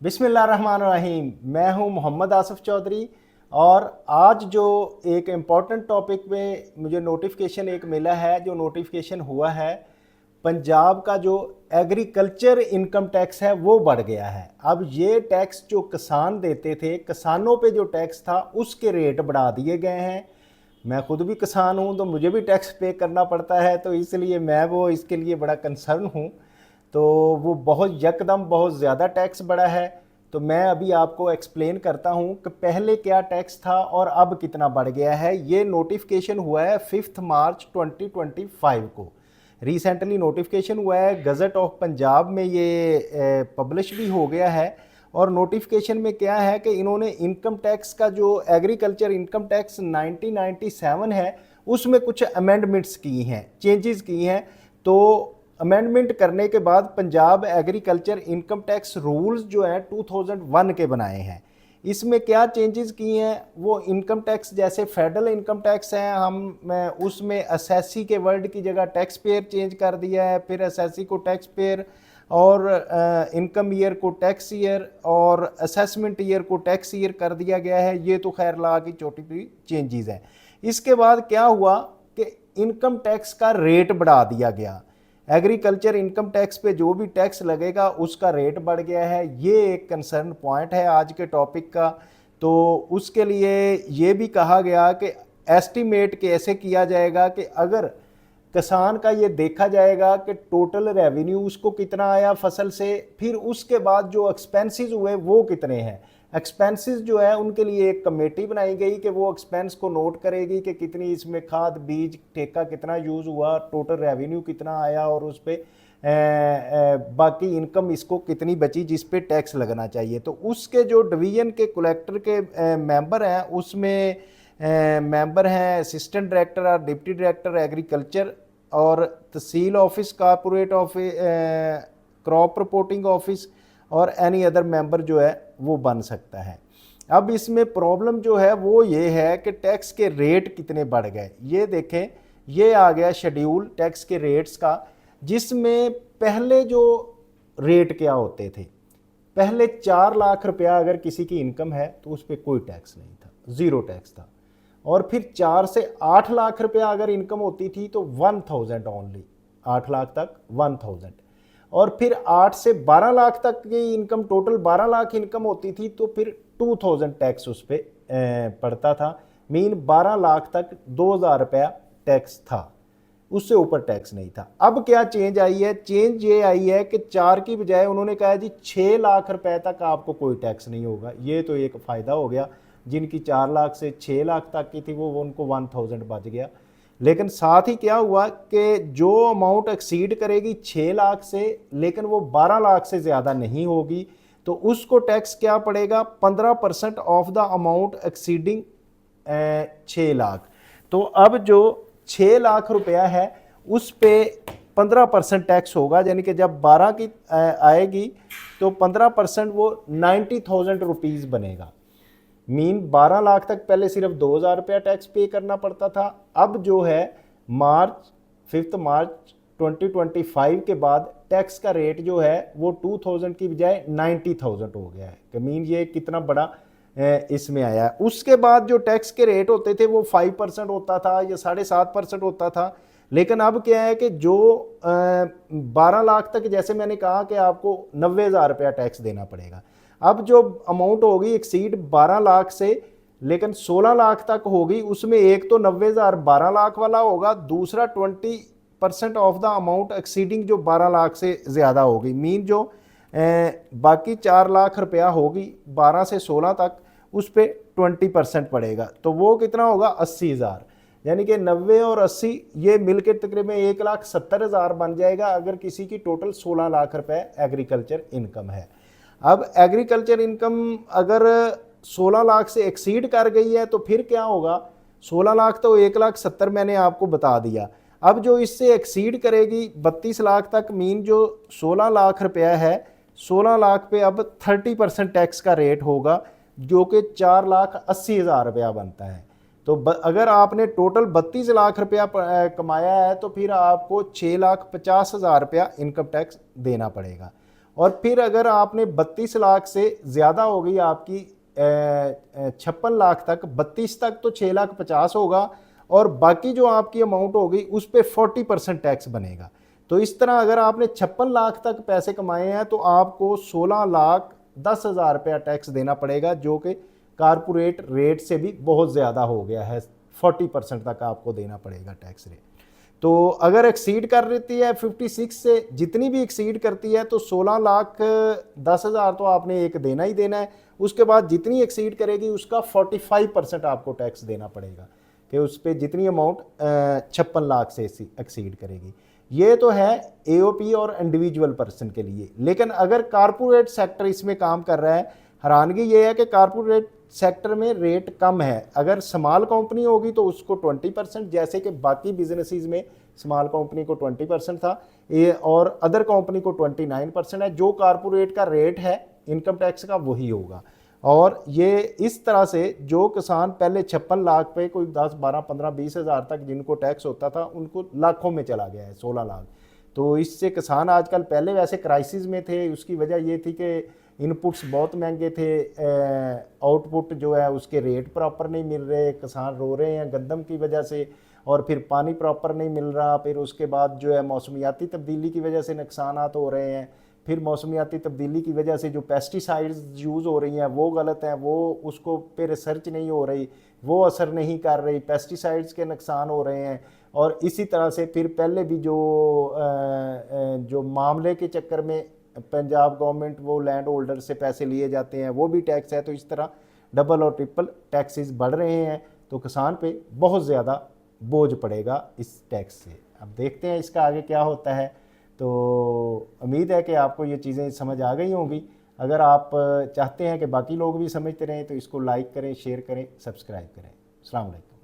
बिस्मिल्लाहिर्रहमानिर्रहीम। मैं हूं मोहम्मद आसिफ चौधरी और आज जो एक इम्पॉर्टेंट टॉपिक में मुझे नोटिफिकेशन एक मिला है, जो नोटिफिकेशन हुआ है पंजाब का जो एग्रीकल्चर इनकम टैक्स है वो बढ़ गया है। अब ये टैक्स जो किसान देते थे, किसानों पे जो टैक्स था उसके रेट बढ़ा दिए गए हैं। मैं खुद भी किसान हूँ तो मुझे भी टैक्स पे करना पड़ता है, तो इसलिए मैं वो इसके लिए बड़ा कंसर्न हूँ। तो वो बहुत यकदम बहुत ज़्यादा टैक्स बढ़ा है। तो मैं अभी आपको एक्सप्लेन करता हूँ कि पहले क्या टैक्स था और अब कितना बढ़ गया है। ये नोटिफिकेशन हुआ है 5 मार्च 2025 को, रिसेंटली नोटिफिकेशन हुआ है। गज़ट ऑफ पंजाब में ये पब्लिश भी हो गया है। और नोटिफिकेशन में क्या है कि इन्होंने इनकम टैक्स का जो एग्रीकल्चर इनकम टैक्स 1997 है उसमें कुछ अमेंडमेंट्स की हैं, चेंजेस की हैं। तो अमेंडमेंट करने के बाद Punjab agriculture income tax rules जो हैं 2001 के बनाए हैं। इसमें क्या चेंजेस किए हैं, वो इनकम टैक्स जैसे फेडरल इनकम टैक्स है, हम उसमें असेसी के वर्ड की जगह टैक्स पेयर चेंज कर दिया है। फिर असेसी को टैक्स पेयर और इनकम ईयर को टैक्स ईयर और असेसमेंट ईयर को टैक्स ईयर कर दिया गया है। ये तो खैर ला की छोटी छोटी चेंजेस हैं। इसके बाद क्या हुआ कि इनकम टैक्स का रेट बढ़ा दिया गया। एग्रीकल्चर इनकम टैक्स पे जो भी टैक्स लगेगा उसका रेट बढ़ गया है। ये एक कंसर्न पॉइंट है आज के टॉपिक का। तो उसके लिए ये भी कहा गया कि एस्टिमेट कैसे किया जाएगा कि अगर किसान का ये देखा जाएगा कि टोटल रेवेन्यू उसको कितना आया फसल से, फिर उसके बाद जो एक्सपेंसेस हुए वो कितने हैं। एक्सपेंसेस जो है उनके लिए एक कमेटी बनाई गई कि वो एक्सपेंस को नोट करेगी कि कितनी इसमें खाद बीज ठेका कितना यूज़ हुआ, टोटल रेवेन्यू कितना आया और उस पर बाकी इनकम इसको कितनी बची जिस पे टैक्स लगना चाहिए। तो उसके जो डिवीजन के कलेक्टर के मेंबर हैं उसमें मेंबर हैं असिस्टेंट डायरेक्टर और डिप्टी डायरेक्टर एग्रीकल्चर और tehsil office, corporate office, crop reporting office और एनी अदर मेंबर जो है वो बन सकता है। अब इसमें प्रॉब्लम जो है वो ये है कि टैक्स के रेट कितने बढ़ गए। ये देखें, ये आ गया शेड्यूल टैक्स के रेट्स का, जिसमें पहले जो रेट क्या होते थे। पहले 4 लाख रुपया अगर किसी की इनकम है तो उस पर कोई टैक्स नहीं था, ज़ीरो टैक्स था। और फिर 4 से 8 लाख रुपया अगर इनकम होती थी तो 1000 ओनली, 8 लाख तक 1000। और फिर 8 से 12 लाख तक की इनकम, टोटल 12 लाख इनकम होती थी तो फिर 2000 टैक्स उस पर पड़ता था। मीन 12 लाख तक 2000 रुपया टैक्स था, उससे ऊपर टैक्स नहीं था। अब क्या चेंज आई है, चेंज ये आई है कि 4 की बजाय उन्होंने कहा जी 6 लाख रुपए तक आपको कोई टैक्स नहीं होगा। ये तो एक फ़ायदा हो गया, जिनकी 4 लाख से 6 लाख तक की थी वो उनको 1000 बच गया। लेकिन साथ ही क्या हुआ कि जो अमाउंट एक्सीड करेगी 6 लाख से, लेकिन वो 12 लाख से ज़्यादा नहीं होगी, तो उसको टैक्स क्या पड़ेगा, 15% of the amount exceeding 6 lakh. तो अब जो 6 लाख रुपया है उस पे 15% टैक्स होगा, यानी कि जब 12 की आएगी तो 15% वो 90,000 रुपीज़ बनेगा। मीन 12 लाख तक पहले सिर्फ 2000 रुपया टैक्स पे करना पड़ता था। अब जो है मार्च 5 मार्च 2025 के बाद टैक्स का रेट जो है वो 2000 की बजाय 90,000 हो गया है। कि मीन ये कितना बड़ा इसमें आया है। उसके बाद जो टैक्स के रेट होते थे वो 5% होता था या 7.5% होता था। लेकिन अब क्या है कि जो 12 लाख तक, जैसे मैंने कहा कि आपको 90,000 रुपया टैक्स देना पड़ेगा। अब जो अमाउंट होगी एक्सीड 12 लाख से, लेकिन 16 लाख तक होगी, उसमें एक तो 90,000 12 लाख वाला होगा, दूसरा 20% ऑफ द अमाउंट एक्सीडिंग जो 12 लाख से ज़्यादा होगी। मीन जो बाकी 4 लाख रुपया होगी 12 से 16 तक, उस पर 20% पड़ेगा। तो वो कितना होगा, 80,000। यानी कि 90 और 80 ये मिलकर तकरीबन 1,70,000 बन जाएगा अगर किसी की टोटल 16 लाख रुपए एग्रीकल्चर इनकम है। अब एग्रीकल्चर इनकम अगर 16 लाख से एक्सीड कर गई है तो फिर क्या होगा, 16 लाख तो 1,70,000 मैंने आपको बता दिया। अब जो इससे एक्सीड करेगी 32 लाख तक, मीन जो 16 लाख रुपया है, 16 लाख पे अब 30% टैक्स का रेट होगा, जो कि 4,80,000 रुपया बनता है। तो अगर आपने टोटल 32 लाख रुपया कमाया है तो फिर आपको 6,50,000 रुपया इनकम टैक्स देना पड़ेगा। और फिर अगर आपने 32 लाख से ज़्यादा हो गई आपकी 56 लाख तक, 32 तक तो 6,50,000 होगा, और बाकी जो आपकी अमाउंट होगी उस पर 40% टैक्स बनेगा। तो इस तरह अगर आपने 56 लाख तक पैसे कमाए हैं तो आपको 16,10,000 रुपया टैक्स देना पड़ेगा, जो कि कारपोरेट रेट से भी बहुत ज़्यादा हो गया है। 40% तक आपको देना पड़ेगा टैक्स रेट। तो अगर एक्सीड कर देती है 56 से, जितनी भी एक्सीड करती है, तो 16,10,000 तो आपने एक देना ही देना है। उसके बाद जितनी एक्सीड करेगी उसका 45% आपको टैक्स देना पड़ेगा, कि उस पर जितनी अमाउंट 56 लाख से एक्सीड करेगी। ये तो है एओपी और इंडिविजुअल पर्सन के लिए। लेकिन अगर कारपोरेट सेक्टर इसमें काम कर रहा है, हैरानगी ये है कि कारपोरेट सेक्टर में रेट कम है। अगर स्मॉल कंपनी होगी तो उसको 20%, जैसे कि बाकी बिजनेसेस में स्मॉल कंपनी को 20% था ये, और अदर कंपनी को 29% है। जो कारपोरेट का रेट है इनकम टैक्स का वही होगा। और ये इस तरह से जो किसान पहले 56 लाख पे कोई 10, 12, 15, 20 हज़ार तक जिनको टैक्स होता था, उनको लाखों में चला गया है, 16 लाख। तो इससे किसान आजकल, पहले वैसे क्राइसिस में थे, उसकी वजह ये थी कि इनपुट्स बहुत महंगे थे, आउटपुट जो है उसके रेट प्रॉपर नहीं मिल रहे, किसान रो रहे हैं गंदम की वजह से, और फिर पानी प्रॉपर नहीं मिल रहा, फिर उसके बाद जो है मौसमियाती तब्दीली की वजह से नुकसानात हो रहे हैं, फिर मौसमियाती तब्दीली की वजह से जो पेस्टिसाइड्स यूज़ हो रही हैं वो गलत हैं, वो उसको पे रिसर्च नहीं हो रही, वो असर नहीं कर रही, पेस्टिसाइड्स के नुकसान हो रहे हैं। और इसी तरह से फिर पहले भी जो मामले के चक्कर में पंजाब गवर्नमेंट वो लैंड होल्डर से पैसे लिए जाते हैं, वो भी टैक्स है। तो इस तरह डबल और ट्रिपल टैक्सेस बढ़ रहे हैं, तो किसान पे बहुत ज़्यादा बोझ पड़ेगा इस टैक्स से। अब देखते हैं इसका आगे क्या होता है। तो उम्मीद है कि आपको ये चीज़ें समझ आ गई होंगी। अगर आप चाहते हैं कि बाकी लोग भी समझते रहें तो इसको लाइक करें, शेयर करें, सब्सक्राइब करें। अस्सलाम वालेकुम।